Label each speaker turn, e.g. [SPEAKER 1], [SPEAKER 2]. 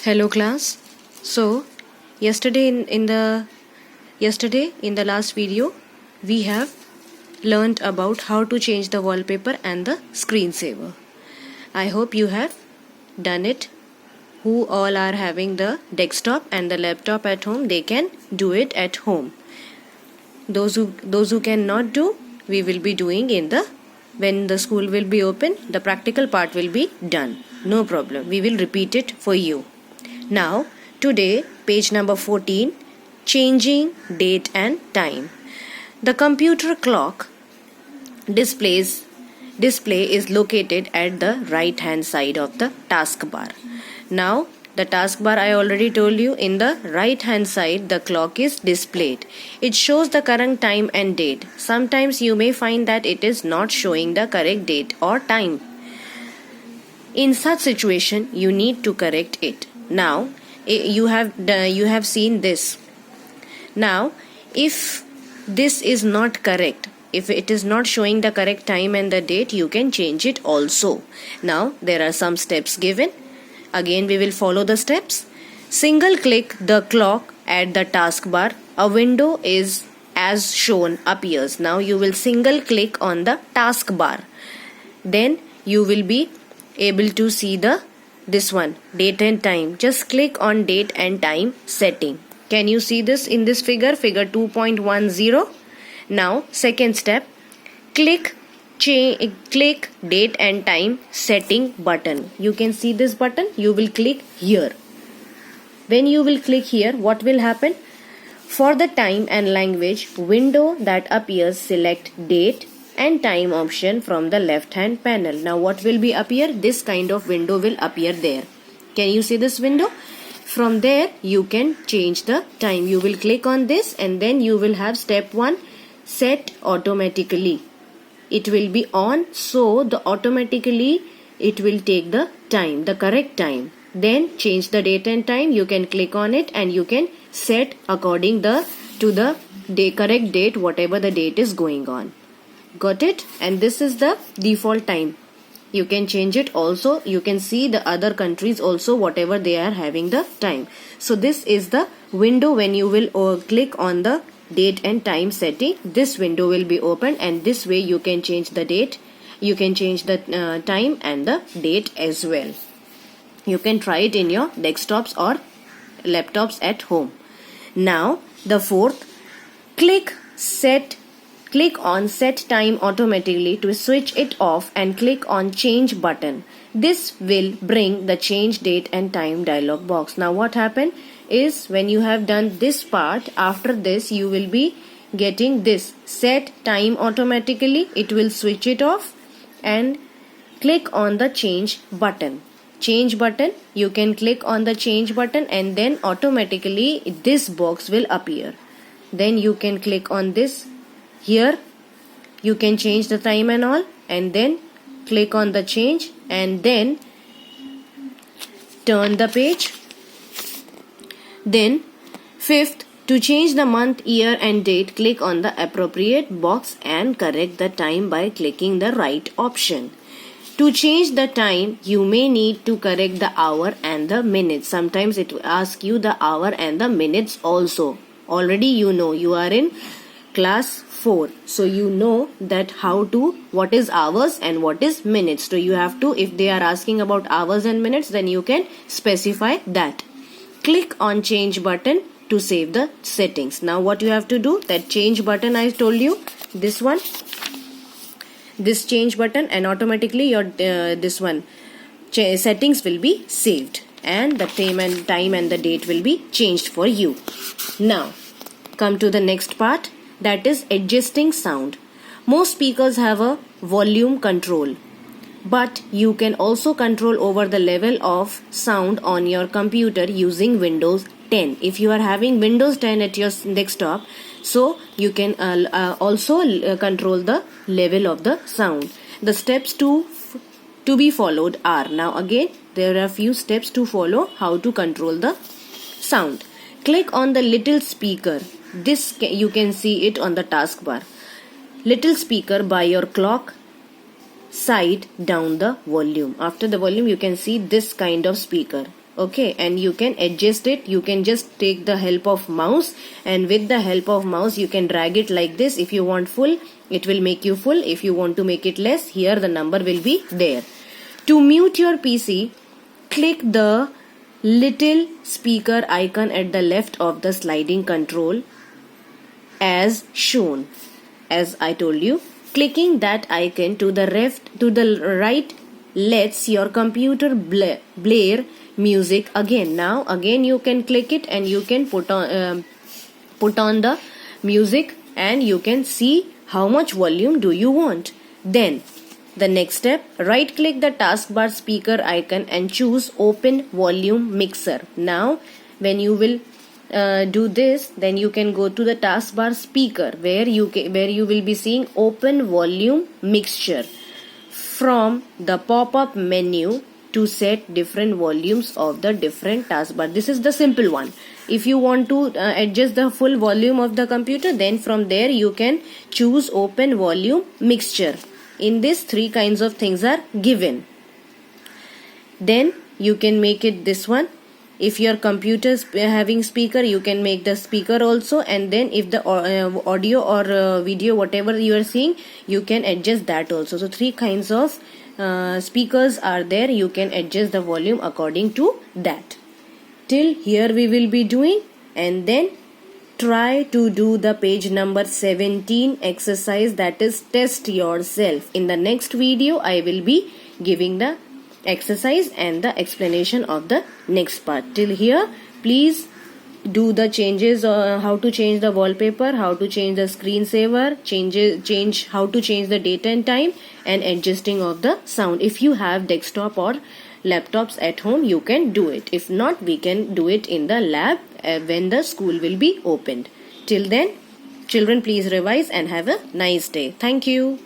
[SPEAKER 1] Hello class. So yesterday in the last video we have learned about how to change the wallpaper and the screensaver. I hope you have done it. Who all are having the desktop and the laptop at home, they can do it at home. Those who cannot do, we will be doing when the school will be open, the practical part will be done. No problem. We will repeat it for you. Now, today, page number 14, changing date and time. The computer clock display is located at the right hand side of the taskbar. Now, the taskbar, I already told you, in the right hand side the clock is displayed. It shows the current time and date. Sometimes you may find that it is not showing the correct date or time. In such situation, you need to correct it. Now, you have seen this. Now, if this is not correct, if it is not showing the correct time and the date, you can change it also. Now, there are some steps given. Again, we will follow the steps. Single click the clock at the taskbar. A window is as shown appears. Now, you will single click on the taskbar. Then, you will be able to see this one, date and time. Just click on date and time setting. Can you see this in this figure 2.10? Now, second step, click date and time setting button. You can see this button. You will click here. When you will click here, what will happen? For the time and language window that appears, select date and time option from the left hand panel. Now what will be appear? This kind of window will appear there. Can you see this window? From there you can change the time. You will click on this and then you will have step 1, set automatically. It will be on, so automatically it will take the time, the correct time. Then change the date and time. You can click on it and you can set according to the correct date, whatever the date is going on. Got it? And this is the default time. You can change it also. You can see the other countries also, whatever they are having the time. So this is the window when you will click on the date and time setting. This window will be open and this way you can change the date. You can change the time and the date as well. You can try it in your desktops or laptops at home. Now the fourth, click on set time automatically to switch it off and click on change button. This will bring the change date and time dialog box. Now what happened is when you have done this part, after this you will be getting this set time automatically. It will switch it off and click on the change button. Change button, you can click on the change button and then automatically this box will appear. Then you can click on this. Here you can change the time and all and then click on the change and then turn the page. Then fifth, to change the month, year and date, click on the appropriate box and correct the time by clicking the right option. To change the time, you may need to correct the hour and the minutes. Sometimes it will ask you the hour and the minutes also. Already you know, you are in class 4, so you know that what is hours and what is minutes. So you have to, if they are asking about hours and minutes, then you can specify that. Click on change button to save the settings. Now what you have to do, that change button I told you, this one, this change button, and automatically your settings will be saved and the time and the date will be changed for you. Now come to the next part, that is adjusting sound. Most speakers have a volume control, but you can also control over the level of sound on your computer using Windows 10. If you are having Windows 10 at your desktop, so you can also control the level of the sound. The steps to be followed are, now again there are a few steps to follow how to control the sound. Click on the little speaker. This you can see it on the taskbar. Little speaker by your clock side down the volume. After the volume you can see this kind of speaker. Okay, and you can adjust it. You can just take the help of mouse, and with the help of mouse you can drag it like this. If you want full, it will make you full. If you want to make it less, here the number will be there. To mute your PC, click the little speaker icon at the left of the sliding control as shown. As I told you, clicking that icon to the right lets your computer blare music again. Now again you can click it and you can put on the music, and you can see how much volume do you want. Then the next step, right click the taskbar speaker icon and choose open volume mixer. Now when you will do this, then you can go to the taskbar speaker where you will be seeing open volume mixture. From the pop-up menu to set different volumes of the different taskbar. This is the simple one. If you want to adjust the full volume of the computer, then from there you can choose open volume mixture. In this, 3 kinds of things are given. Then you can make it this one. If your computer is having speaker, you can make the speaker also, and then if the audio or video, whatever you are seeing, you can adjust that also. So 3 kinds of speakers are there. You can adjust the volume according to that. Till here we will be doing, and then try to do the page number 17 exercise, that is test yourself. In the next video I will be giving the exercise and the explanation of the next part. Till here, please do the changes, how to change the wallpaper, how to change the screensaver, how to change the date and time, and adjusting of the sound. If you have desktop or laptops at home, you can do it. If not, we can do it in the lab when the school will be opened. Till then, children, please revise and have a nice day. Thank you.